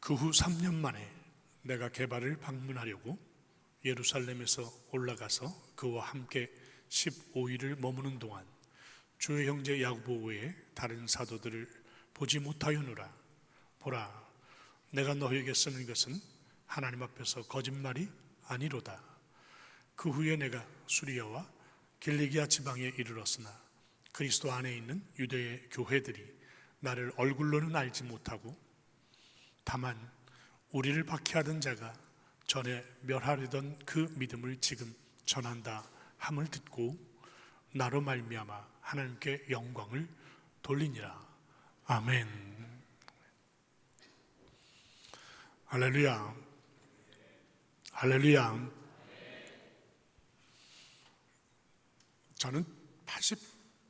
그 후 3년 만에 내가 게바를 방문하려고 예루살렘에서 올라가서 그와 함께 15일을 머무는 동안 주의 형제 야고보 외에 다른 사도들을 보지 못하였노라. 보라, 내가 너희에게 쓰는 것은 하나님 앞에서 거짓말이 아니로다. 그 후에 내가 수리아와 길리기아 지방에 이르렀으나 그리스도 안에 있는 유대의 교회들이 나를 얼굴로는 알지 못하고 다만 우리를 박해하던 자가 전에 멸하려던 그 믿음을 지금 전한다 함을 듣고 나로 말미암아 하나님께 영광을 돌리니라. 아멘. 할렐루야. 할렐루야. 저는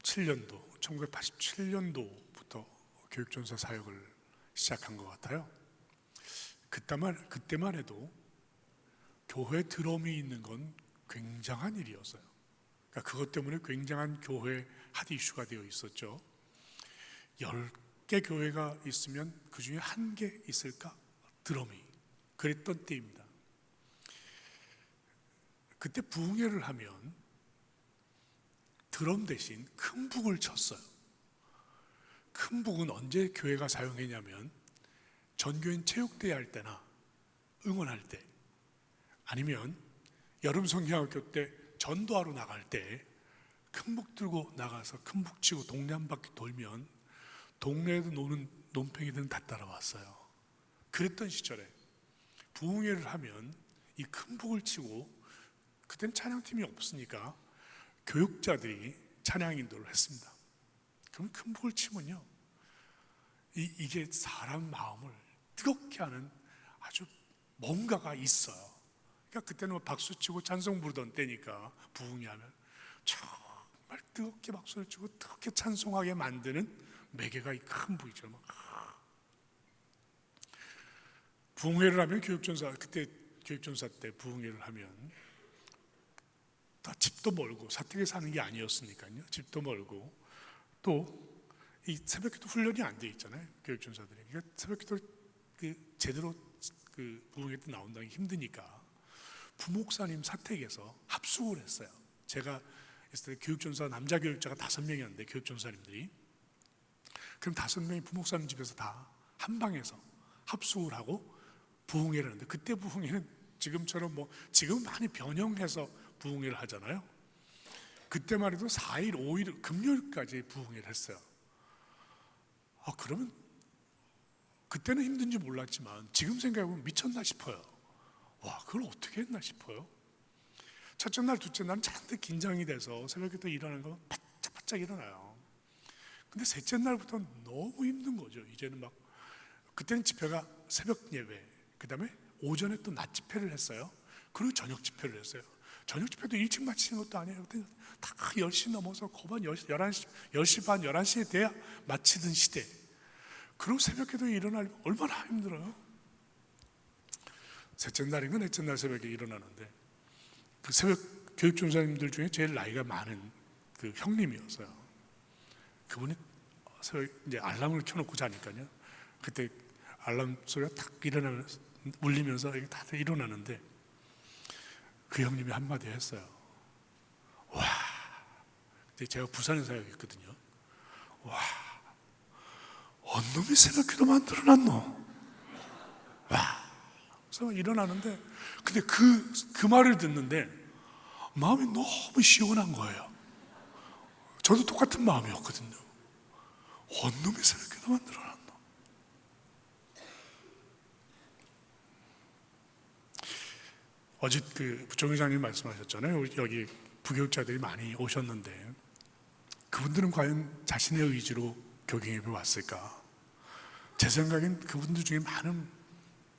1987년도부터 교육전사 사역을 시작한 것 같아요. 그때만 해도 교회 드럼이 있는 건 굉장한 일이었어요. 그러니까 그것 때문에 굉장한 교회 핫 이슈가 되어 있었죠. 10개 교회가 있으면 그 중에 1개 있을까? 드럼이. 그랬던 때입니다. 그때 부흥회를 하면 드럼 대신 큰 북을 쳤어요. 큰 북은 언제 교회가 사용했냐면 전교인 체육대회 할 때나 응원할 때, 아니면 여름 성경학교 때 전도하러 나갈 때 큰 북 들고 나가서 큰 북 치고 동네 한 바퀴 돌면 동네에도 노는 논팽이들은 다 따라왔어요. 그랬던 시절에 부흥회를 하면 이 큰 북을 치고, 그땐 찬양팀이 없으니까 교육자들이 찬양 인도를 했습니다. 그럼 큰 북을 치면요, 이게 사람 마음을 뜨겁게 하는 아주 뭔가가 있어요. 그러니까 그때는 박수 치고 찬송 부르던 때니까 부흥회 하면 정말 뜨겁게 박수를 치고 뜨겁게 찬송하게 만드는 매개가 이 큰 북이죠. 부흥회를 하면 그때 교육전사 때 부흥회를 하면 다 집도 멀고 사택에 사는 게 아니었으니까요. 집도 멀고 또 이 새벽기도 훈련이 안 돼 있잖아요. 교육전사들이. 그러니까 새벽기도 제대로 부흥회 때 나온다는 게 힘드니까 부목사님 사택에서 합숙을 했어요. 제가 있을 때 교육전사 남자 교육자가 5명이었는데 교육전사님들이, 그럼 5명이 부목사님 집에서 다 한 방에서 합숙을 하고 부흥회를 하는데, 그때 부흥회는 지금처럼 지금 많이 변형해서 부흥회를 하잖아요. 그때만 해도 4일, 5일, 금요일까지 부흥회를 했어요. 그러면 그때는 힘든지 몰랐지만 지금 생각해보면 미쳤나 싶어요. 와, 그걸 어떻게 했나 싶어요. 첫째 날, 둘째 날은 잔뜩 긴장이 돼서 새벽부터 일어나는 거 바짝바짝 일어나요. 근데 셋째 날부터는 너무 힘든 거죠. 이제는 그때는 집회가 새벽 예배, 그 다음에 오전에 또 낮 집회를 했어요. 그리고 저녁 집회를 했어요. 저녁 집회도 일찍 마치는 것도 아니에요. 그때 다 10시 넘어서 거반 10시 반, 11시에 돼야 마치던 시대. 그리고 새벽에도 일어나려면 얼마나 힘들어요. 셋째 날인가 넷째 날 새벽에 일어나는데, 그 새벽 교육전사님들 중에 제일 나이가 많은 그 형님이었어요. 그분이 새벽 이제 알람을 켜놓고 자니까요. 그때 알람 소리가 탁 울리면서 다들 일어나는데, 그 형님이 한마디 했어요. 와, 제가 부산에 사역했거든요. 와, 언놈이 새벽기도 만들어놨노? 와. 그래서 일어나는데, 근데 그 말을 듣는데 마음이 너무 시원한 거예요. 저도 똑같은 마음이었거든요. 언놈이 새벽기도 만들어놨노? 어제 부총회장님 말씀하셨잖아요. 여기 부교육자들이 많이 오셨는데 그분들은 과연 자신의 의지로 교경예배 왔을까? 제 생각엔 그분들 중에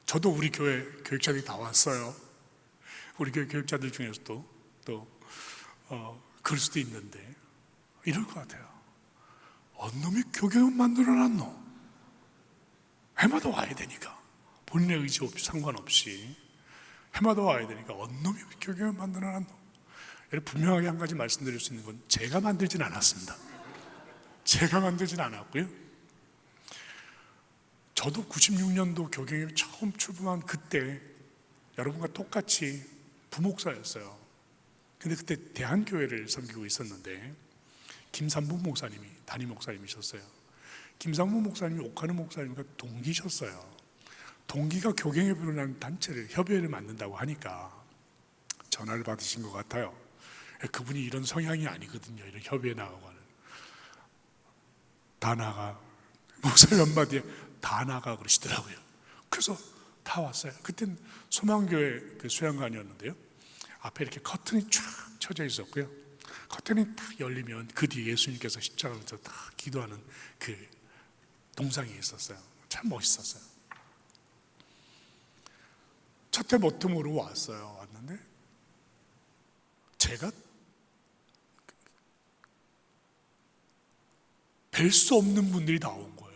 저도 우리 교회 교육자들이 다 왔어요. 우리 교회 교육자들 중에서도 그럴 수도 있는데 이럴 것 같아요. 언놈이 교경을 만들어놨노? 해마다 와야 되니까, 본인의 의지 없이 상관없이 해마다 와야 되니까 언놈이 교경을 만들어놨노? 분명하게 한 가지 말씀드릴 수 있는 건 제가 만들진 않았습니다. 제가 만들진 않았고요. 저도 96년도 교경에 처음 출범한 그때 여러분과 똑같이 부목사였어요. 근데 그때 대한교회를 섬기고 있었는데 김삼부 목사님이 담임 목사님이셨어요. 김삼부 목사님이 옥하는 목사님과 동기셨어요. 동기가 교경협의회라는 단체를, 협의회를 만든다고 하니까 전화를 받으신 것 같아요. 그분이 이런 성향이 아니거든요. 이런 협의회 나가고 하는. 다 나가. 목사님 한마디에 다 나가 그러시더라고요. 그래서 다 왔어요. 그땐 소망교회 그 수양관이었는데요. 앞에 이렇게 커튼이 쫙 쳐져 있었고요. 커튼이 딱 열리면 그 뒤에 예수님께서 십자가에서 딱 기도하는 그 동상이 있었어요. 참 멋있었어요. 첫해 모텀으로 왔어요. 왔는데 제가 뵐 수 없는 분들이 다 온 거예요.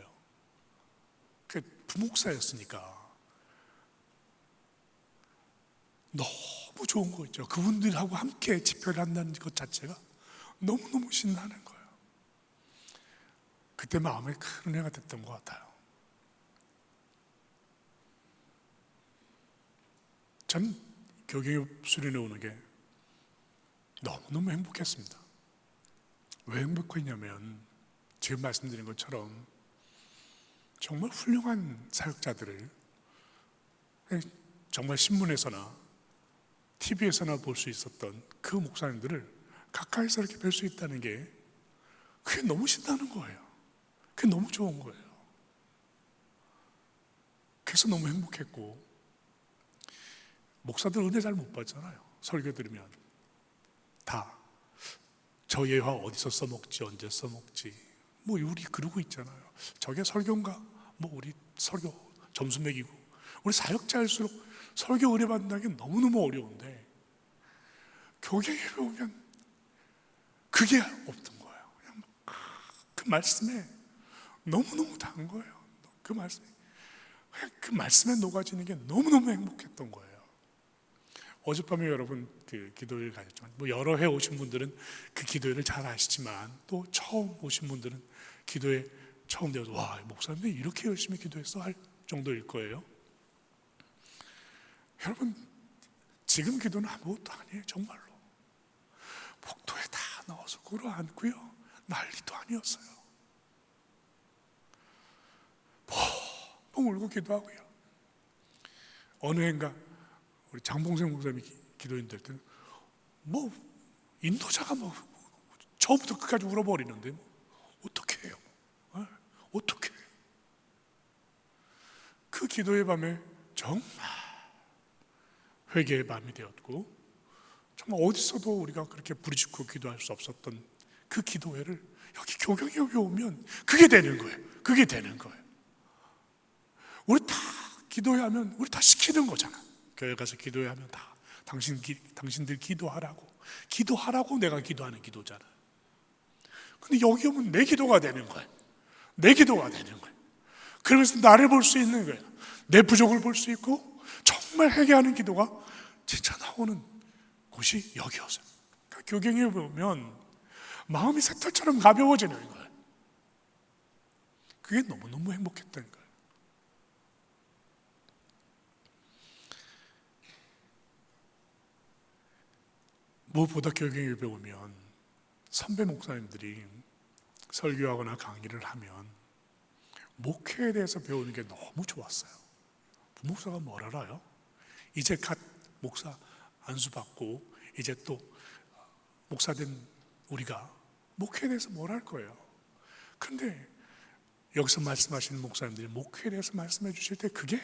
그 부목사였으니까 너무 좋은 거 있죠. 그분들하고 함께 집회를 한다는 것 자체가 너무너무 신나는 거예요. 그때 마음에 큰 은혜가 됐던 것 같아요. 전 교경에 수련회 오는 게 너무너무 행복했습니다. 왜 행복했냐면 지금 말씀드린 것처럼 정말 훌륭한 사역자들을 정말 신문에서나 TV에서나 볼 수 있었던 그 목사님들을 가까이서 이렇게 뵐 수 있다는 게 그게 너무 신나는 거예요. 그게 너무 좋은 거예요. 그래서 너무 행복했고, 목사들 은혜 잘 못 받잖아요. 설교 들으면 다 저 예화 어디서 써먹지, 언제 써먹지, 뭐 우리 그러고 있잖아요. 저게 설교인가? 뭐 우리 설교 점수 매기고. 우리 사역자일수록 설교 은혜 받는다는 게 너무너무 어려운데 교경에 오면 그게 없던 거예요. 그냥 그 말씀에 너무너무 단 거예요. 그 말씀에 녹아지는 게 너무너무 행복했던 거예요. 어젯밤에 여러분 그 기도회를 가졌지만, 뭐 여러 해 오신 분들은 그 기도회를 잘 아시지만, 또 처음 오신 분들은 기도회 처음 되어서 와, 목사님이 이렇게 열심히 기도했어 할 정도일 거예요. 여러분, 지금 기도는 아무것도 아니에요. 정말로 복도에 다 나와서 꿇어앉고요, 난리도 아니었어요. 펑펑 울고 기도하고요. 어느 해인가 우리 장봉생 목사님이 기도인들 때는 뭐 인도자가 뭐 처음부터 끝까지 울어버리는데 뭐 어떻게 해요? 어떻게 해요? 그 기도의 밤에 정말 회개의 밤이 되었고, 정말 어디서도 우리가 그렇게 부르짖고 기도할 수 없었던 그 기도회를 여기 교경에 오면 그게 되는 거예요. 그게 되는 거예요. 우리 다 기도회하면 우리 다 시키는 거잖아. 교회 가서 기도회하면 다 당신들 기도하라고 내가 기도하는 기도잖아. 근데 여기 오면 내 기도가 되는 거예요. 내 기도가 되는 거예요. 그러면서 나를 볼 수 있는 거예요. 내 부족을 볼 수 있고, 정말 회개하는 기도가 진짜 나오는 곳이 여기였어요. 그러니까 교경에 보면 마음이 새털처럼 가벼워지는 거예요. 그게 너무너무 행복했던 거예요. 무엇보다 교경에 배우면 선배 목사님들이 설교하거나 강의를 하면 목회에 대해서 배우는 게 너무 좋았어요. 부목사가 뭘 알아요? 이제 갓 목사 안수받고 이제 또 목사된 우리가 목회에 대해서 뭘 할 거예요? 근데 여기서 말씀하시는 목사님들이 목회에 대해서 말씀해 주실 때 그게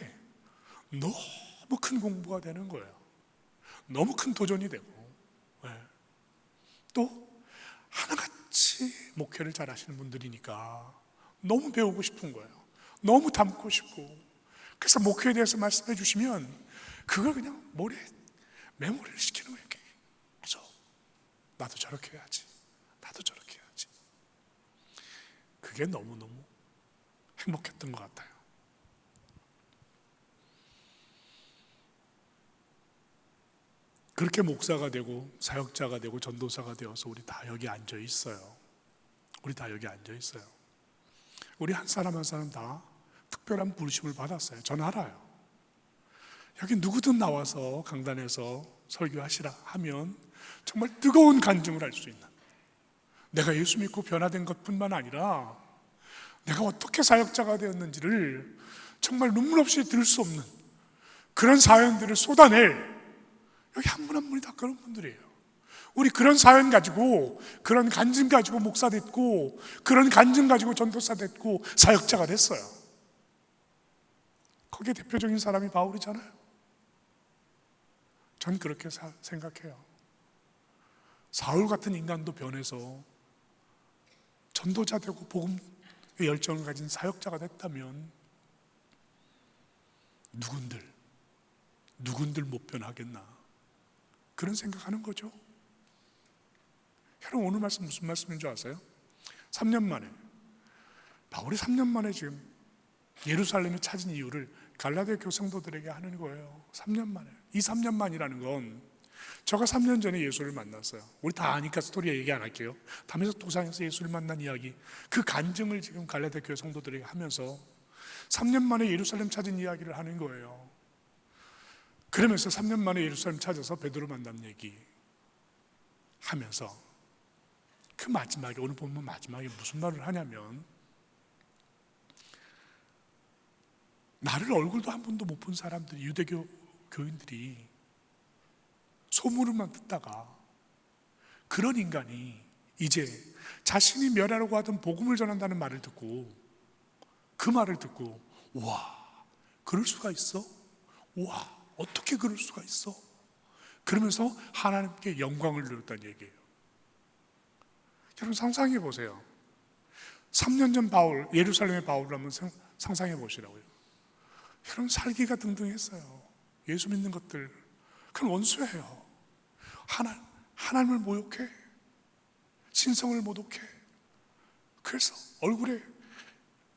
너무 큰 공부가 되는 거예요. 너무 큰 도전이 되고, 또 하나같이 목회를 잘 하시는 분들이니까 너무 배우고 싶은 거예요. 너무 담고 싶고. 그래서 목회에 대해서 말씀해 주시면 그걸 그냥 메모리를 시키는 거예요. 계속 나도 저렇게 해야지, 나도 저렇게 해야지. 그게 너무너무 행복했던 것 같아요. 그렇게 목사가 되고 사역자가 되고 전도사가 되어서 우리 다 여기 앉아 있어요. 우리 다 여기 앉아 있어요. 우리 한 사람 한 사람 다 특별한 부르심을 받았어요. 전 알아요. 여기 누구든 나와서 강단에서 설교하시라 하면 정말 뜨거운 간증을 할 수 있는, 내가 예수 믿고 변화된 것뿐만 아니라 내가 어떻게 사역자가 되었는지를 정말 눈물 없이 들을 수 없는 그런 사연들을 쏟아낼, 여기 한 분 한 분이 다 그런 분들이에요. 우리 그런 사연 가지고, 그런 간증 가지고 목사 됐고, 그런 간증 가지고 전도사 됐고 사역자가 됐어요. 거기에 대표적인 사람이 바울이잖아요. 전 그렇게 생각해요. 사울 같은 인간도 변해서 전도자 되고 복음의 열정을 가진 사역자가 됐다면 누군들 못 변하겠나, 그런 생각하는 거죠. 여러분, 오늘 말씀 무슨 말씀인 줄 아세요? 3년 만에, 바울이 3년 만에 지금 예루살렘에 찾은 이유를 갈라디아 교성도들에게 하는 거예요. 3년 만에. 이 3년 만이라는 건, 제가 3년 전에 예수를 만났어요. 우리 다 아니까 스토리 얘기 안 할게요. 다메섹 도상에서 예수를 만난 이야기, 그 간증을 지금 갈라디아 교회 성도들에게 하면서 3년 만에 예루살렘 찾은 이야기를 하는 거예요. 그러면서 3년 만에 예루살렘 찾아서 베드로 만난 얘기 하면서 그 마지막에, 오늘 보면 마지막에 무슨 말을 하냐면, 나를 얼굴도 한 번도 못 본 사람들이, 유대교 교인들이 소문을만 듣다가 그런 인간이 이제 자신이 멸하려고 하던 복음을 전한다는 말을 듣고, 그 말을 듣고, 와, 그럴 수가 있어? 와, 어떻게 그럴 수가 있어? 그러면서 하나님께 영광을 드렸다는 얘기예요. 여러분, 상상해 보세요. 3년 전 바울, 예루살렘의 바울을 한번 상상해 보시라고요. 여러분, 살기가 등등했어요. 예수 믿는 것들, 그건 원수예요. 하나님을 모욕해, 신성을 모독해. 그래서 얼굴에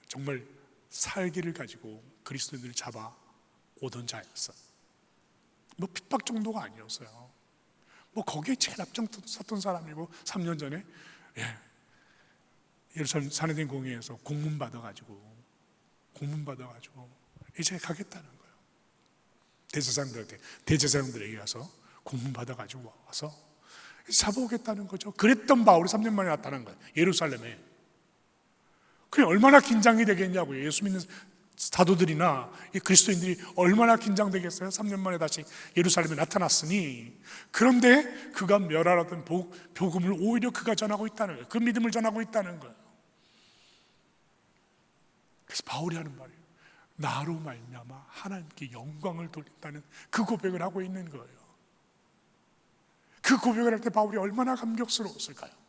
정말 살기를 가지고 그리스도인들을 잡아 오던 자였어요. 뭐 핍박 정도가 아니었어요. 뭐 거기에 제일 앞장섰던 사람이고, 3년 전에 예루살렘 사내된 공회에서 공문 받아가지고 이제 가겠다는 거예요. 대제사장들에게 가서 공문 받아가지고 와서 잡아오겠다는 거죠. 그랬던 바울이 3년 만에 나타난 거예요, 예루살렘에. 그게 얼마나 긴장이 되겠냐고요. 예수 믿는 사도들이나 그리스도인들이 얼마나 긴장되겠어요. 3년 만에 다시 예루살렘에 나타났으니. 그런데 그가 멸하라던 복음을 오히려 그가 전하고 있다는 거예요. 그 믿음을 전하고 있다는 거예요. 그래서 바울이 하는 말이에요. 나로 말미암아 하나님께 영광을 돌린다는 그 고백을 하고 있는 거예요. 그 고백을 할 때 바울이 얼마나 감격스러웠을까요?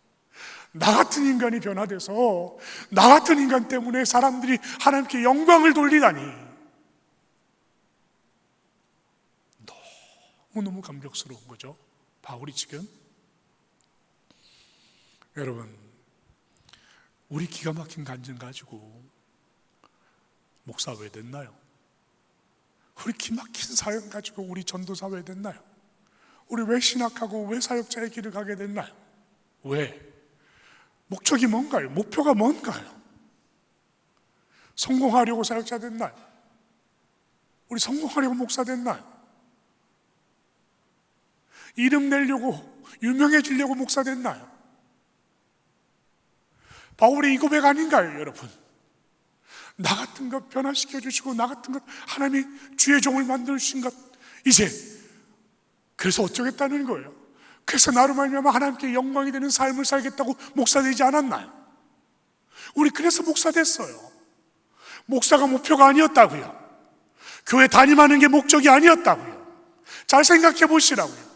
나 같은 인간이 변화돼서, 나 같은 인간 때문에 사람들이 하나님께 영광을 돌리다니, 너무너무 감격스러운 거죠. 바울이 지금. 여러분, 우리 기가 막힌 간증 가지고 목사 왜 됐나요? 우리 기막힌 사연 가지고 우리 전도사 왜 됐나요? 우리 왜 신학하고 왜 사역자의 길을 가게 됐나요? 왜? 목적이 뭔가요? 목표가 뭔가요? 성공하려고 사역자 됐나요? 우리 성공하려고 목사 됐나요? 이름 내려고, 유명해지려고 목사 됐나요? 바울의 이 고백 아닌가요, 여러분? 나 같은 것 변화시켜 주시고, 나 같은 것 하나님이 주의 종을 만들어 주신 것, 이제 그래서 어쩌겠다는 거예요. 그래서 나로 말미암아 하나님께 영광이 되는 삶을 살겠다고 목사 되지 않았나요? 우리 그래서 목사 됐어요. 목사가 목표가 아니었다고요. 교회 담임하는 게 목적이 아니었다고요. 잘 생각해 보시라고요.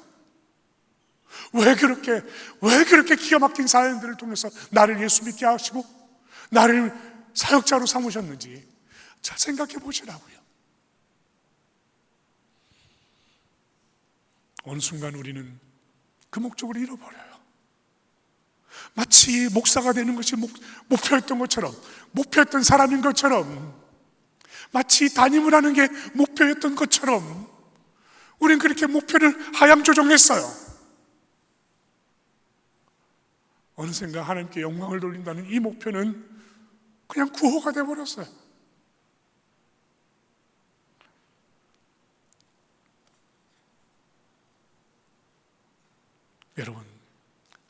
왜 그렇게 기가 막힌 사연들을 통해서 나를 예수 믿게 하시고 나를 사역자로 삼으셨는지 잘 생각해 보시라고요. 어느 순간 우리는 그 목적을 잃어버려요. 마치 목사가 되는 것이 목표였던 것처럼, 목표였던 사람인 것처럼, 마치 담임을 하는 게 목표였던 것처럼 우린 그렇게 목표를 하향조정했어요. 어느샌가 하나님께 영광을 돌린다는 이 목표는 그냥 구호가 되어버렸어요.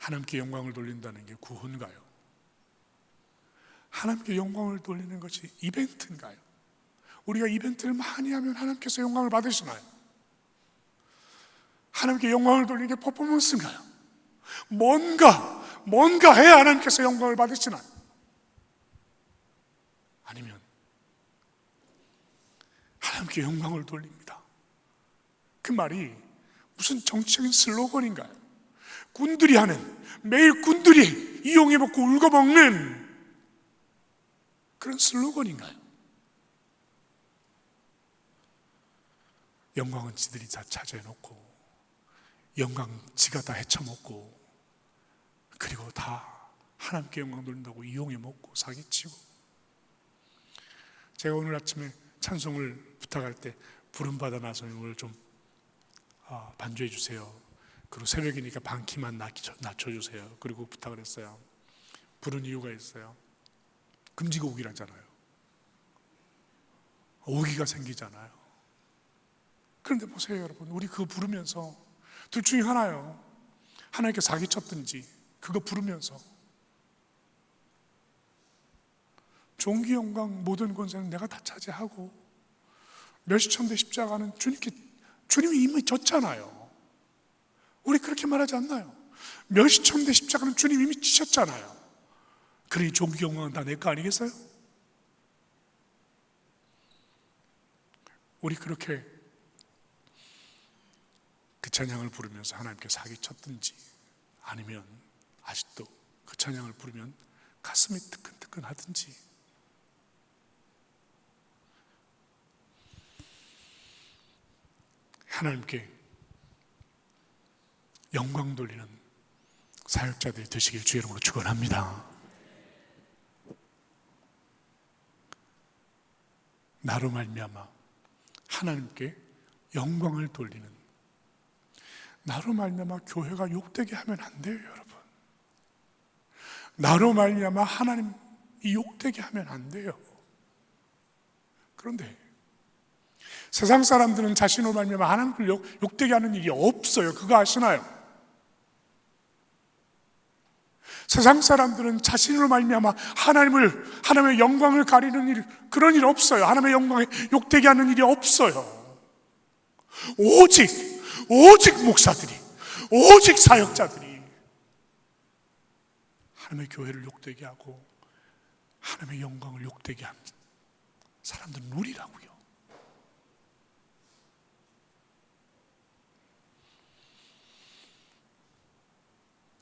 하나님께 영광을 돌린다는 게 구원가요? 하나님께 영광을 돌리는 것이 이벤트인가요? 우리가 이벤트를 많이 하면 하나님께서 영광을 받으시나요? 하나님께 영광을 돌리는 게 퍼포먼스인가요? 뭔가 해야 하나님께서 영광을 받으시나요? 아니면 하나님께 영광을 돌립니다. 그 말이 무슨 정치적인 슬로건인가요? 군들이 하는, 매일 군들이 이용해 먹고 울고 먹는 그런 슬로건인가요? 영광은 지들이 다 차지해놓고, 영광 지가 다 헤쳐먹고, 그리고 다 하나님께 영광 돌린다고 이용해 먹고 사기치고. 제가 오늘 아침에 찬송을 부탁할 때 부름받아 나서 오늘 좀 반주해 주세요. 그리고 새벽이니까 반 키만 낮춰주세요. 그리고 부탁을 했어요. 부른 이유가 있어요. 금지가 오기라잖아요. 오기가 생기잖아요. 그런데 보세요 여러분, 우리 그거 부르면서 둘 중에 하나요. 하나님께 사기쳤든지 그거 부르면서 존귀 영광 모든 권세는 내가 다 차지하고, 멸시천대 십자가는 주님이 이미 졌잖아요. 우리 그렇게 말하지 않나요? 멸시천대 십자가는 주님이 이미 지셨잖아요. 그러니 존귀 영광은 다 내 거 아니겠어요? 우리 그렇게 그 찬양을 부르면서 하나님께 사기쳤든지, 아니면 아직도 그 찬양을 부르면 가슴이 뜨끈뜨끈 하든지, 하나님께 영광 돌리는 사역자들이 되시길 주의 이름으로 축원합니다. 나로 말미암아 하나님께 영광을 돌리는, 나로 말미암아 교회가 욕되게 하면 안 돼요 여러분. 나로 말미암아 하나님이 욕되게 하면 안 돼요. 그런데 세상 사람들은 자신으로 말미암아 하나님을 욕되게 하는 일이 없어요. 그거 아시나요? 세상 사람들은 자신으로 말미암아 하나님의 영광을 가리는 일, 그런 일 없어요. 하나님의 영광에 욕되게 하는 일이 없어요. 오직 목사들이, 오직 사역자들이 하나님의 교회를 욕되게 하고 하나님의 영광을 욕되게 하는 사람들 누리라고요.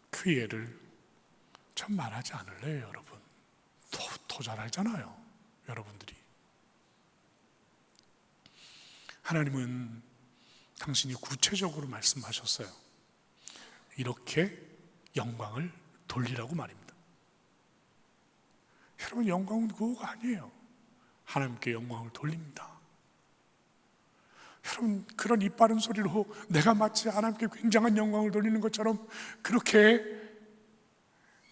그 예를 참 말하지 않을래요 여러분. 더 잘 알잖아요 여러분들이. 하나님은 당신이 구체적으로 말씀하셨어요. 이렇게 영광을 돌리라고 말입니다. 여러분, 영광은 그거가 아니에요. 하나님께 영광을 돌립니다. 여러분, 그런 입 바른 소리로 내가 마치 하나님께 굉장한 영광을 돌리는 것처럼 그렇게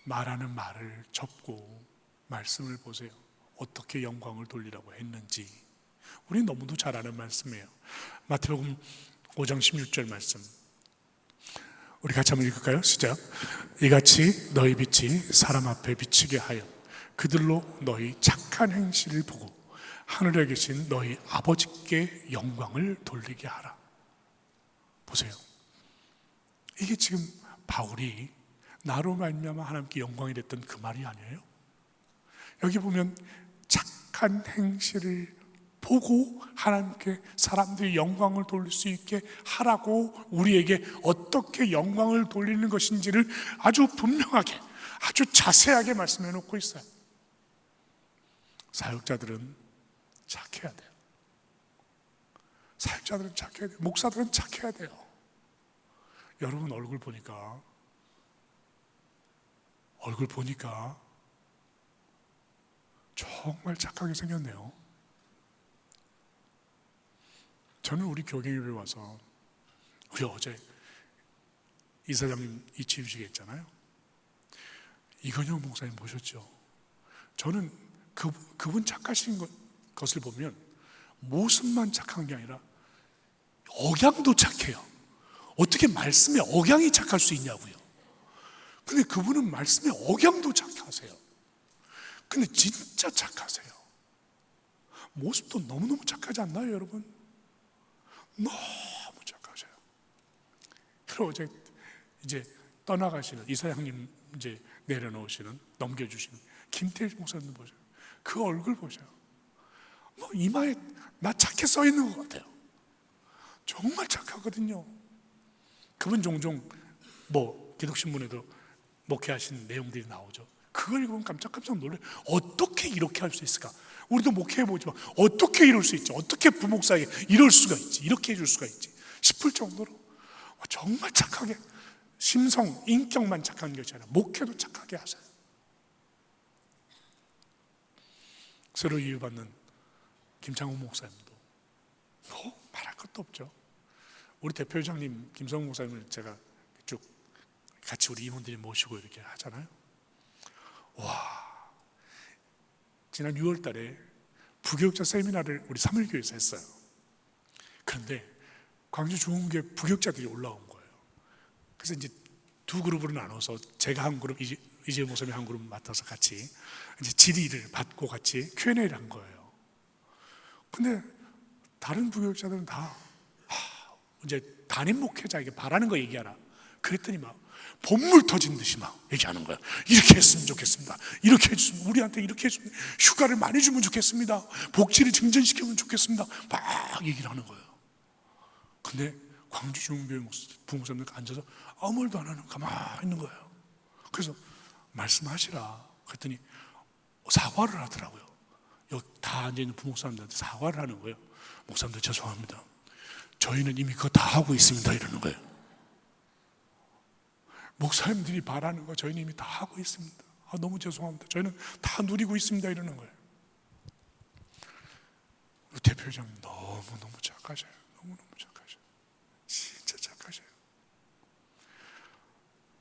말하는 말을 접고 말씀을 보세요. 어떻게 영광을 돌리라고 했는지 우리 너무도 잘 아는 말씀이에요. 마태복음 5장 16절 말씀, 우리 같이 한번 읽을까요? 시작. 이같이 너희 빛이 사람 앞에 비치게 하여 그들로 너희 착한 행실을 보고 하늘에 계신 너희 아버지께 영광을 돌리게 하라. 보세요. 이게 지금 바울이 나로 말미암아 하나님께 영광이 됐던 그 말이 아니에요? 여기 보면 착한 행실을 보고 하나님께 사람들이 영광을 돌릴 수 있게 하라고 우리에게 어떻게 영광을 돌리는 것인지를 아주 분명하게, 아주 자세하게 말씀해 놓고 있어요. 사역자들은 착해야 돼요. 사역자들은 착해야 돼요. 목사들은 착해야 돼요. 여러분 얼굴 보니까 정말 착하게 생겼네요. 저는 우리 교회에 와서, 우리 어제 이사장님 이치유식에 있잖아요. 이건영 목사님 보셨죠? 저는 그분 착하신 것을 보면 모습만 착한 게 아니라 억양도 착해요. 어떻게 말씀에 억양이 착할 수 있냐고요. 근데 그분은 말씀의 억양도 착하세요. 근데 진짜 착하세요. 모습도 너무너무 착하지 않나요, 여러분? 너무 착하셔요. 그리고 이제 떠나가시는 이사장님 이제 내려놓으시는, 넘겨주시는 김태일 목사님 보세요. 그 얼굴 보세요. 뭐 이마에 나 착해 써 있는 것 같아요. 정말 착하거든요. 그분 종종 뭐 기독신문에도 목회하신 내용들이 나오죠. 그걸 보면 깜짝깜짝 놀라요. 어떻게 이렇게 할 수 있을까? 우리도 목회해보지만 어떻게 이럴 수 있지? 어떻게 부목사에게 이럴 수가 있지? 이렇게 해줄 수가 있지? 싶을 정도로 정말 착하게, 심성, 인격만 착한 것이 아니라 목회도 착하게 하세요. 새로 이유받는 김창훈 목사님도 말할 것도 없죠. 우리 대표장님 김성훈 목사님을 제가 쭉 같이 우리 임원들이 모시고 이렇게 하잖아요. 와, 지난 6월 달에 부교육자 세미나를 우리 삼일교회에서 했어요. 그런데 광주 중흥교회 부교육자들이 올라온 거예요. 그래서 이제 두 그룹으로 나눠서 제가 한 그룹, 이재용 목사님이 한 그룹 맡아서 같이 이제 질의를 받고 같이 Q&A를 한 거예요. 근데 다른 부교육자들은 다 이제 담임 목회자에게 바라는 거 얘기하라. 그랬더니 막 본물 터진 듯이 막 얘기하는 거야. 이렇게 했으면 좋겠습니다. 이렇게 해주면, 우리한테 이렇게 해주면, 휴가를 많이 주면 좋겠습니다. 복지를 증진시키면 좋겠습니다. 막 얘기를 하는 거예요. 근데 광주 중흥교회 부목사님들 앉아서 아무 말도 안 하는, 가만히 있는 거예요. 그래서 말씀하시라 그랬더니 사과를 하더라고요. 여기 다 앉아있는 부목사님들한테 사과를 하는 거예요. 목사님들 죄송합니다. 저희는 이미 그거 다 하고 있습니다. 이러는 거예요. 목사님들이 바라는 거 저희는 이미 다 하고 있습니다. 너무 죄송합니다. 저희는 다 누리고 있습니다. 이러는 거예요. 우리 대표장님 너무너무 착하셔요. 너무너무 착하셔요. 진짜 착하셔요.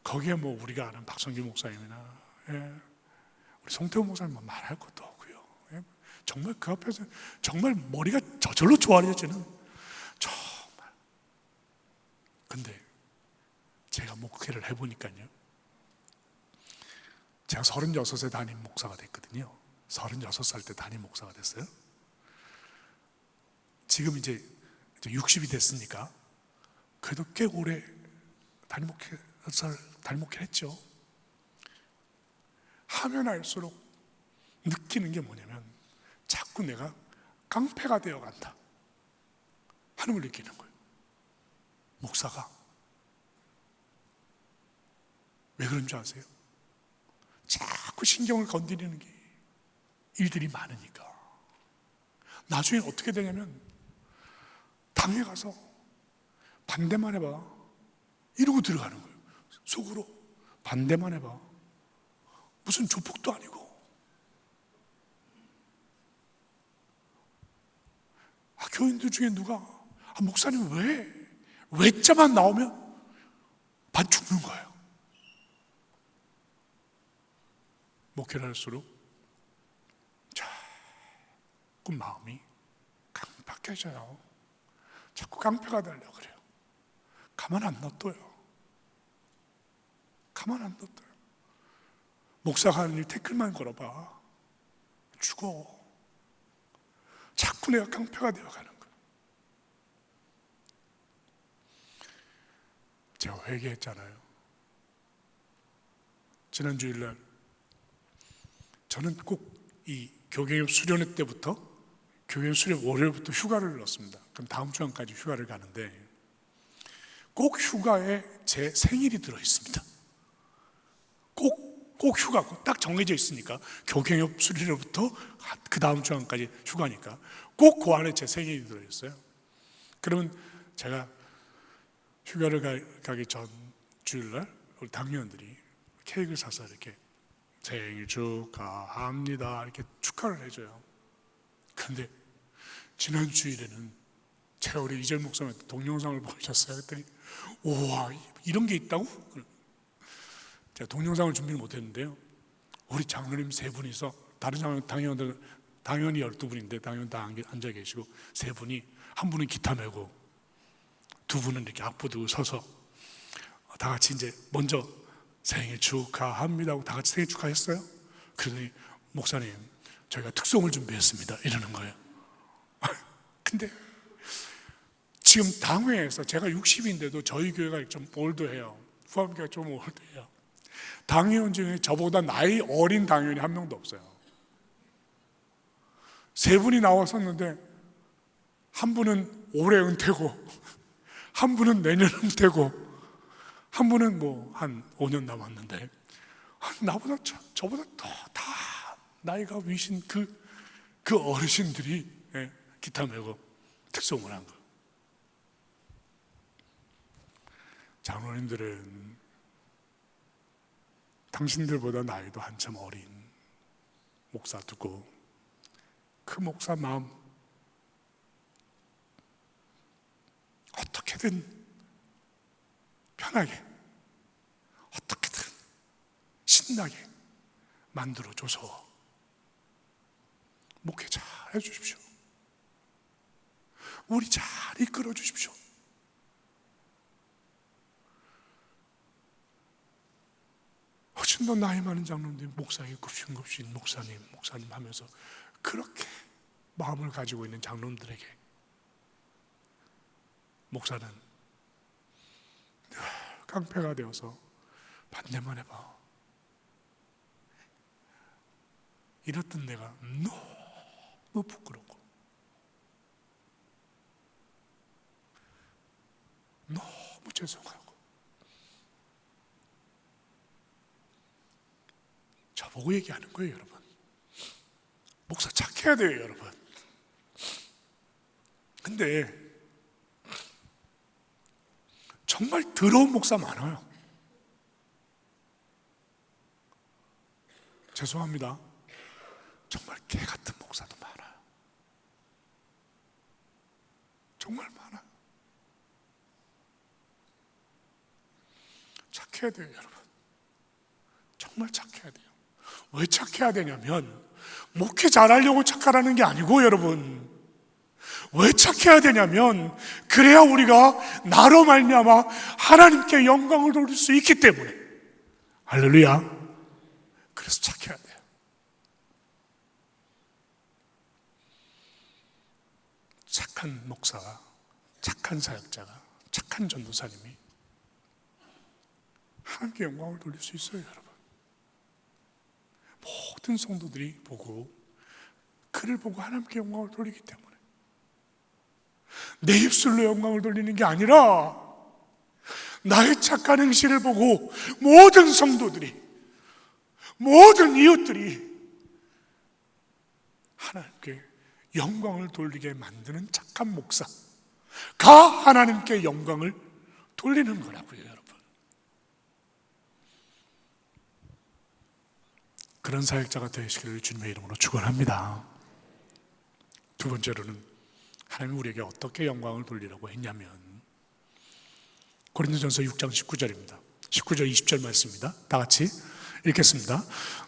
거기에 뭐 우리가 아는 박성규 목사님이나 우리 송태호 목사님은 말할 것도 없고요. 정말 그 앞에서 정말 머리가 저절로 좋아져지는, 정말. 근데 제가 목회를 해보니까요, 제가 36세 담임 목사가 됐거든요. 36살 때 담임 목사가 됐어요. 지금 이제 60이 됐으니까 그래도 꽤 오래 담임 목회를 했죠. 하면 할수록 느끼는 게 뭐냐면 자꾸 내가 깡패가 되어간다 하는 걸 느끼는 거예요. 목사가 왜 그런 줄 아세요? 자꾸 신경을 건드리는 게 일들이 많으니까. 나중에 어떻게 되냐면 당에 가서 반대만 해봐 이러고 들어가는 거예요. 속으로 반대만 해봐. 무슨 조폭도 아니고. 교인들 중에 누가 목사님 왜자만 나오면 반 죽는 거예요. 목회를 할수록 자꾸 마음이 강팍해져요. 자꾸 깡패가 되려고 그래요. 가만 안 놔둬요. 가만 안 놔둬요. 목사가 하는 일 태클만 걸어봐. 죽어. 자꾸 내가 깡패가 되어가는 거예요. 제가 회개했잖아요. 지난 주일날 저는 꼭 이 교계협 수련회 때부터, 교계협 수련 월요일부터 휴가를 넣었습니다. 그럼 다음 주간까지 휴가를 가는데 꼭 휴가에 제 생일이 들어있습니다. 꼭 휴가고 딱 정해져 있으니까 교계협 수련회부터 그 다음 주간까지 휴가니까 꼭 그 안에 제 생일이 들어있어요. 그러면 제가 휴가를 가기 전 주일날 우리 당회원들이 케이크를 사서 이렇게 생일 축하합니다 이렇게 축하를 해줘요. 그런데 지난 주일에는 제가 우리 이재용 목사님한테 동영상을 보여줬어요. 그랬더니 우와 이런 게 있다고? 제가 동영상을 준비를 못했는데요, 우리 장로님 세 분이서 다른 당회원이 12분인데 당회원 다 앉아 계시고 세 분이, 한 분은 기타 메고 두 분은 이렇게 악보 들고 서서 다 같이 이제 먼저 생일 축하합니다 하고 다 같이 생일 축하했어요. 그러더니 목사님, 저희가 특송을 준비했습니다 이러는 거예요. 근데 지금 당회에서 제가 60인데도 저희 교회가 좀 올드해요. 후암교회가 좀 올드해요. 당회원 중에 저보다 나이 어린 당회원이 한 명도 없어요. 세 분이 나왔었는데 한 분은 올해 은퇴고 한 분은 내년 은퇴고 한 분은 뭐 한 5년 남았는데 나보다 저보다 더 다 나이가 위신 그 어르신들이 기타 메고 특송을 한 거예요. 장로님들은 당신들보다 나이도 한참 어린 목사 두고 그 목사 마음 어떻게든 편하게, 어떻게든 신나게 만들어줘서 목회 잘 해주십시오. 우리 잘 이끌어 주십시오. 훨씬 더 나이 많은 장로님들이 목사에게 급신급신 목사님 하면서 그렇게 마음을 가지고 있는 장로님들에게 목사는 늘 깡패가 되어서 반대만 해봐. 이랬던 내가 너무 부끄럽고 너무 죄송하고 저보고 얘기하는 거예요, 여러분. 목사 착해야 돼요, 여러분. 근데 정말 더러운 목사 많아요. 죄송합니다. 정말 개 같은 목사도 많아요. 정말 많아요. 착해야 돼요, 여러분. 정말 착해야 돼요. 왜 착해야 되냐면 목회 잘하려고 착하라는 게 아니고, 여러분, 왜 착해야 되냐면 그래야 우리가 나로 말미암아 하나님께 영광을 돌릴 수 있기 때문에. 할렐루야. 그래서 착해야 돼요. 착한 목사가, 착한 사역자가, 착한 전도사님이 하나님께 영광을 돌릴 수 있어요, 여러분. 모든 성도들이 보고 그를 보고 하나님께 영광을 돌리기 때문에. 내 입술로 영광을 돌리는 게 아니라 나의 착한 행실을 보고 모든 성도들이, 모든 이웃들이 하나님께 영광을 돌리게 만드는 착한 목사가 하나님께 영광을 돌리는 거라고요, 여러분. 그런 사역자가 되시기를 주님의 이름으로 축원합니다. 두 번째로는 하나님이 우리에게 어떻게 영광을 돌리라고 했냐면 고린도전서 6장 19절입니다. 19절 20절 말씀입니다. 다 같이 읽겠습니다.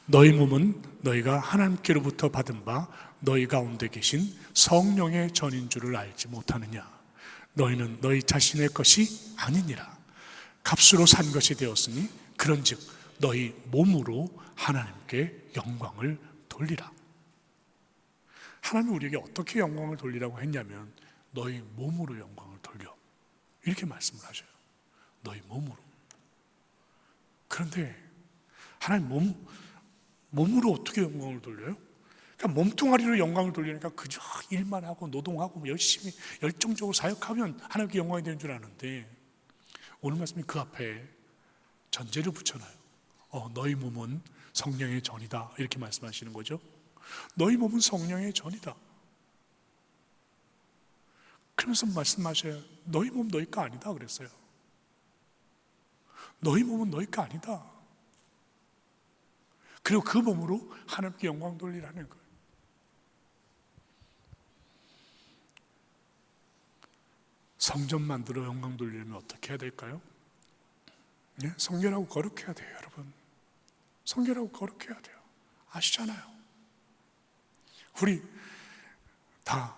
너희 몸은 너희가 하나님께로부터 받은 바 너희 가운데 계신 성령의 전인 줄을 알지 못하느냐. 너희는 너희 자신의 것이 아니니라. 값으로 산 것이 되었으니 그런즉 너희 몸으로 하나님께 영광을 돌리라. 하나님이 우리에게 어떻게 영광을 돌리라고 했냐면 너희 몸으로 영광을 돌려, 이렇게 말씀을 하셔요. 너희 몸으로. 그런데 하나님 몸으로 어떻게 영광을 돌려요? 그러니까 몸뚱아리로 영광을 돌리니까 그저 일만 하고 노동하고 열심히 열정적으로 사역하면 하나님께 영광이 되는 줄 아는데, 오늘 말씀이 그 앞에 전제를 붙여놔요. 너희 몸은 성령의 전이다, 이렇게 말씀하시는 거죠. 너희 몸은 성령의 전이다. 그러면서 말씀하셔요. 너희 몸 너희 거 아니다 그랬어요. 너희 몸은 너희 거 아니다. 그리고 그 몸으로 하나님께 영광 돌리라는 거예요. 성전 만들어 영광 돌리려면 어떻게 해야 될까요? 네? 성결하고 거룩해야 돼요, 여러분. 성결하고 거룩해야 돼요. 아시잖아요. 우리 다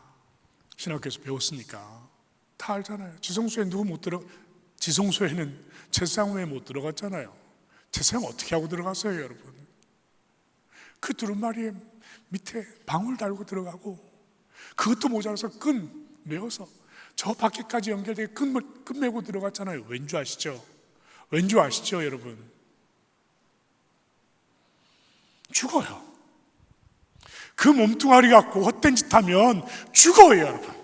신학교에서 배웠으니까 다 알잖아요. 지성소에 누구 못 들어? 지성소에는 제사장 외에 못 들어갔잖아요. 세상 어떻게 하고 들어갔어요, 여러분? 그 두루마리에 밑에 방울 달고 들어가고, 그것도 모자라서 끈 메어서 저 밖에까지 연결되게 끈 메고 들어갔잖아요. 왠 줄 아시죠? 왠 줄 아시죠, 여러분? 죽어요. 그 몸뚱아리 갖고 헛된 짓 하면 죽어요, 여러분.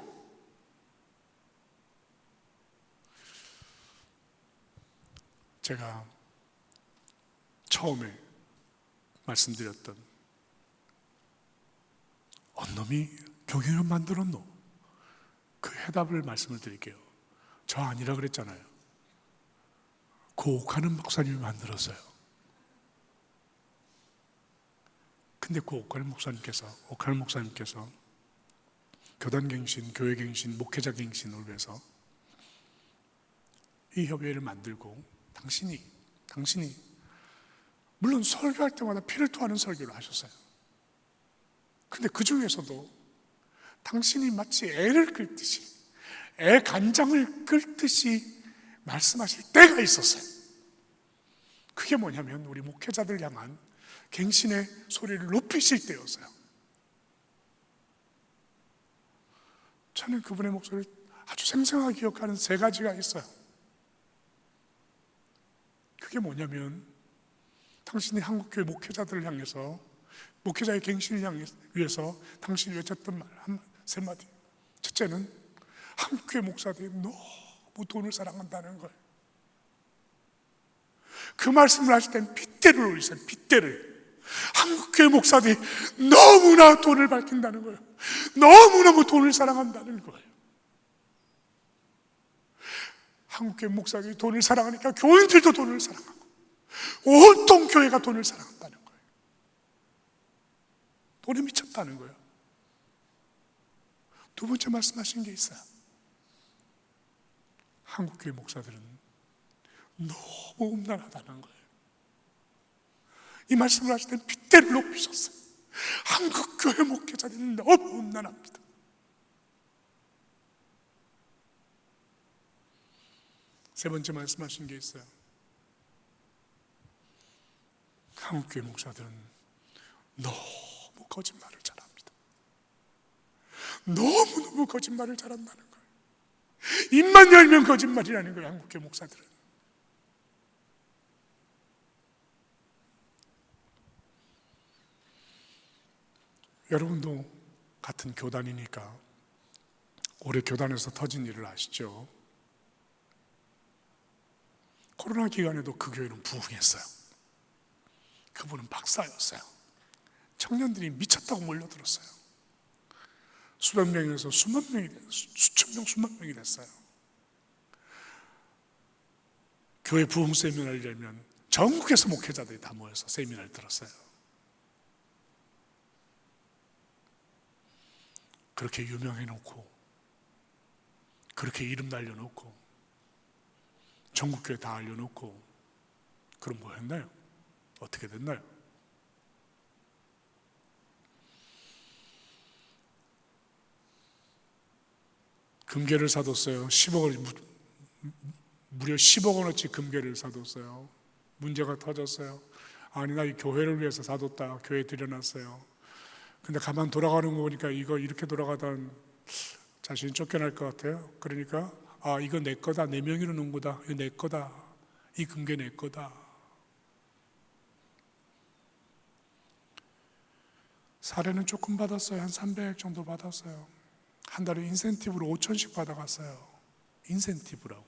제가 처음에 말씀드렸던 언놈이 교회를 만들었노? 그 해답을 말씀을 드릴게요. 저 아니라 그랬잖아요. 그 옥하는 목사님이 만들었어요. 근데 그 옥하는 목사님께서 교단갱신, 교회갱신, 목회자갱신을 위해서 이 협의회를 만들고 당신이 물론 설교할 때마다 피를 토하는 설교를 하셨어요. 근데 그 중에서도 당신이 마치 애를 끌듯이, 애 간장을 끌듯이 말씀하실 때가 있었어요. 그게 뭐냐면 우리 목회자들 향한 갱신의 소리를 높이실 때였어요. 저는 그분의 목소리를 아주 생생하게 기억하는 세 가지가 있어요. 그게 뭐냐면 당신이 한국교회 목회자들을 향해서, 목회자의 갱신을 위해서 당신이 외쳤던 말 세 마디. 첫째는 한국교회 목사들이 너무 돈을 사랑한다는 걸. 그 말씀을 하실 땐 핏대를 올리세요. 핏대를. 한국교회 목사들이 너무나 돈을 밝힌다는 거예요. 너무너무 돈을 사랑한다는 거예요. 한국교회 목사들이 돈을 사랑하니까 교인들도 돈을 사랑하고 온통 교회가 돈을 사랑한다는 거예요. 돈에 미쳤다는 거예요. 두 번째 말씀하신 게 있어요. 한국교회 목사들은 너무 음란하다는 거예요. 이 말씀을 하실 때 핏대를 높이셨어요. 한국교회 목회자들은 너무 음란합니다. 세 번째 말씀하신 게 있어요. 한국교회 목사들은 너무 거짓말을 잘합니다. 너무너무 거짓말을 잘한다는 거예요. 입만 열면 거짓말이라는 거예요, 한국교회 목사들은. 여러분도 같은 교단이니까 올해 교단에서 터진 일을 아시죠? 코로나 기간에도 그 교회는 부흥했어요. 그분은 박사였어요. 청년들이 미쳤다고 몰려들었어요. 수백 명에서 수만 명이, 수천 명, 수만 명이 됐어요. 교회 부흥 세미나를 열면 전국에서 목회자들이 다 모여서 세미나를 들었어요. 그렇게 유명해놓고, 그렇게 이름 날려놓고, 전국교회 다 알려놓고, 그럼 뭐 했나요? 어떻게 됐나요? 금괴를 사뒀어요. 10억을, 무려 10억 원어치 금괴를 사뒀어요. 문제가 터졌어요. 아니, 나 이 교회를 위해서 사뒀다. 교회에 들여놨어요. 근데 가만 돌아가는 거 보니까 이거 이렇게 돌아가다 자신이 쫓겨날 것 같아요. 그러니까 이거 내 거다. 내 명의로 놓은 거다. 이거 내 거다. 이 금괴 내 거다. 사례는 조금 받았어요. 한 300 정도 받았어요. 한 달에 인센티브로 5천씩 받아갔어요. 인센티브라고.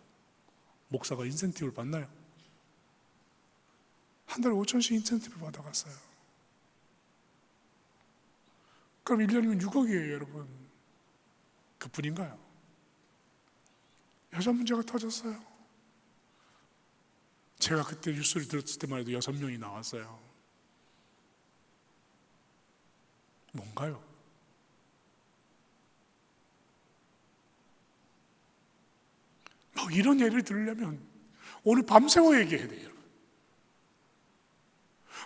목사가 인센티브를 받나요? 한 달에 5천씩 인센티브 받아갔어요. 그럼 1년이면 6억이에요, 여러분. 그뿐인가요? 여자 문제가 터졌어요. 제가 그때 뉴스를 들었을 때만 해도 6명이 나왔어요. 뭔가요? 막 이런 예를 들으려면 오늘 밤새워 얘기해야 돼요.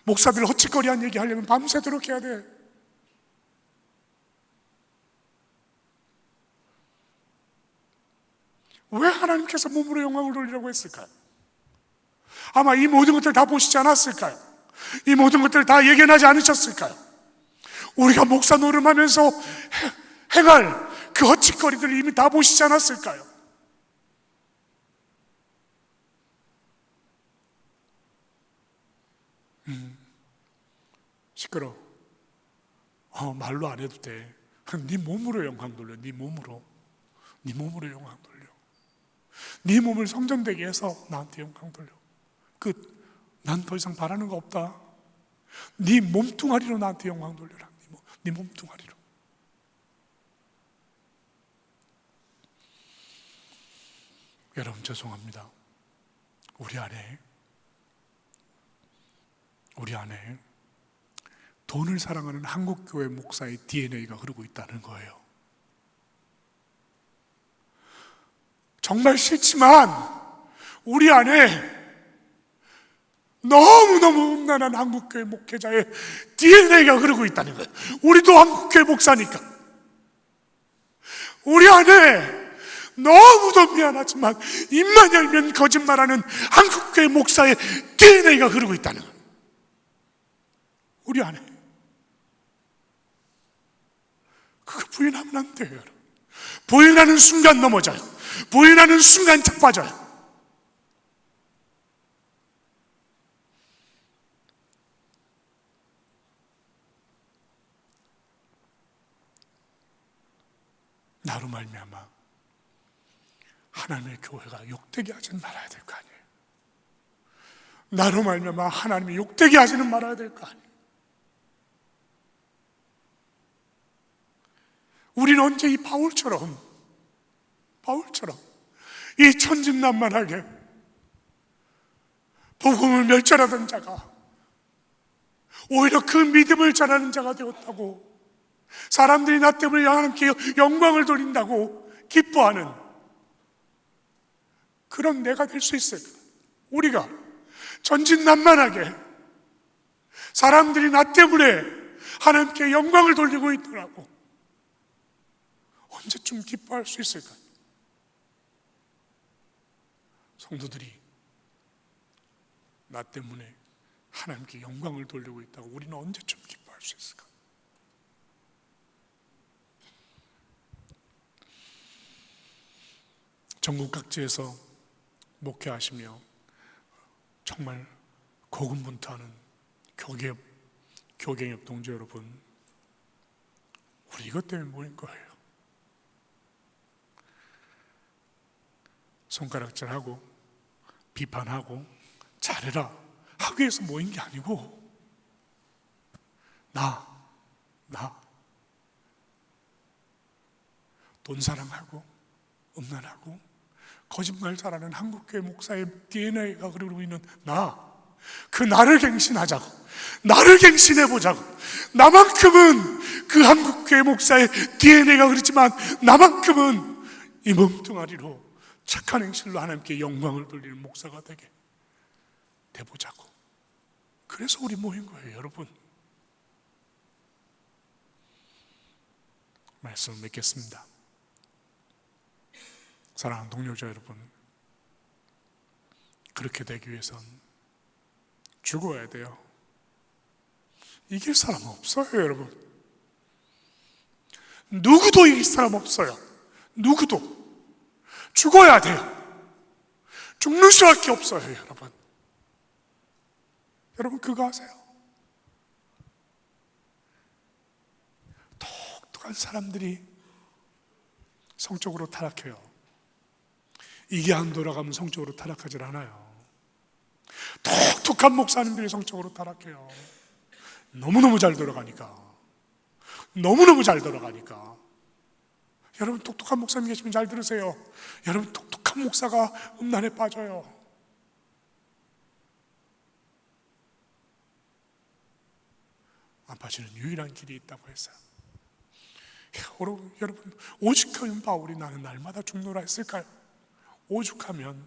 목사들 헛짓거리한 얘기 하려면 밤새도록 해야 돼. 왜 하나님께서 몸으로 영광을 돌리라고 했을까요? 아마 이 모든 것들 다 보시지 않았을까요? 이 모든 것들 다 예견하지 않으셨을까요? 우리가 목사 노름하면서 행할 그 헛짓거리들을 이미 다 보시지 않았을까요? 시끄러. 말로 안 해도 돼. 네 몸으로 영광 돌려. 네 몸으로 영광 돌려. 네 몸을 성전되게 해서 나한테 영광 돌려. 난 더 이상 바라는 거 없다. 네 몸뚱아리로 나한테 영광 돌려라. 네 몸뚱아리로. 여러분 죄송합니다. 우리 안에 돈을 사랑하는 한국교회 목사의 DNA가 흐르고 있다는 거예요. 정말 싫지만 우리 안에 너무너무 음란한 한국교회 목회자의 DNA가 흐르고 있다는 거예요. 우리도 한국교회 목사니까. 우리 안에 너무도 미안하지만 입만 열면 거짓말하는 한국교회 목사의 DNA가 흐르고 있다는 거예요. 우리 안에. 그거 부인하면 안 돼요, 여러분. 부인하는 순간 넘어져요. 부인하는 순간 자빠져요. 나로 말미암아 하나님의 교회가 욕되게 하지는 말아야 될 거 아니에요. 나로 말미암아 하나님이 욕되게 하지는 말아야 될 거 아니에요. 우리는 언제 이 바울처럼 이 천진난만하게 복음을 멸절하던 자가 오히려 그 믿음을 전하는 자가 되었다고, 사람들이 나 때문에 하나님께 영광을 돌린다고 기뻐하는 그런 내가 될 수 있을까? 우리가 전진난만하게 사람들이 나 때문에 하나님께 영광을 돌리고 있더라고 언제쯤 기뻐할 수 있을까? 성도들이 나 때문에 하나님께 영광을 돌리고 있다고 우리는 언제쯤 기뻐할 수 있을까? 전국 각지에서 목회하시며 정말 고군분투하는 교갱역 동지 여러분, 우리 이것 때문에 모인 거예요. 손가락질하고 비판하고 잘해라 하기 위해서 모인 게 아니고, 돈 사랑하고 음란하고 거짓말 잘하는 한국교회 목사의 DNA가 흐르고 있는 그 나를 갱신하자고, 나를 갱신해보자고. 나만큼은 그 한국교회 목사의 DNA가 흐르지만 나만큼은 이 몸뚱아리로 착한 행실로 하나님께 영광을 돌리는 목사가 되게 돼보자고. 그래서 우리 모인 거예요, 여러분. 말씀을 맺겠습니다. 사랑하는 동료자 여러분, 그렇게 되기 위해선 죽어야 돼요. 이길 사람 없어요, 여러분. 누구도 이길 사람 없어요. 누구도. 죽어야 돼요. 죽는 수밖에 없어요, 여러분. 여러분 그거 아세요? 독특한 사람들이 성적으로 타락해요. 이게 안 돌아가면 성적으로 타락하질 않아요. 독특한 목사님들이 성적으로 타락해요. 너무너무 잘 돌아가니까. 여러분 똑똑한 목사님 계시면 잘 들으세요. 여러분 똑똑한 목사가 음란에 빠져요. 안 빠지는 유일한 길이 있다고 했어요. 여러분 오죽하면 바울이 나는 날마다 죽노라 했을까요? 오죽하면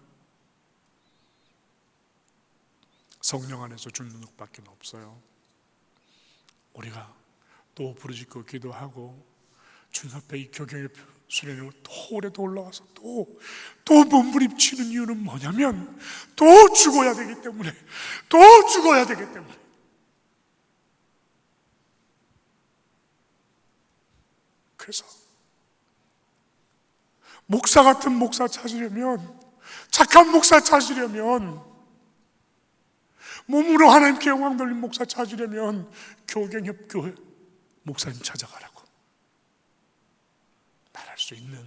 성령 안에서 죽는 것밖에 없어요. 우리가 또 부르짖고 기도하고 주님 앞에 이 교경협 수련회로 또 올해도 올라와서 또 몸부림치는 이유는 뭐냐면 또 죽어야 되기 때문에, 또 죽어야 되기 때문에. 그래서 목사 같은 목사 찾으려면, 착한 목사 찾으려면, 몸으로 하나님께 영광 돌린 목사 찾으려면 교경협 교회 목사님 찾아가라고 말할 수 있는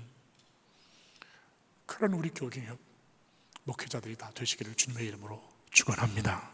그런 우리 교경협 목회자들이 다 되시기를 주님의 이름으로 축원합니다.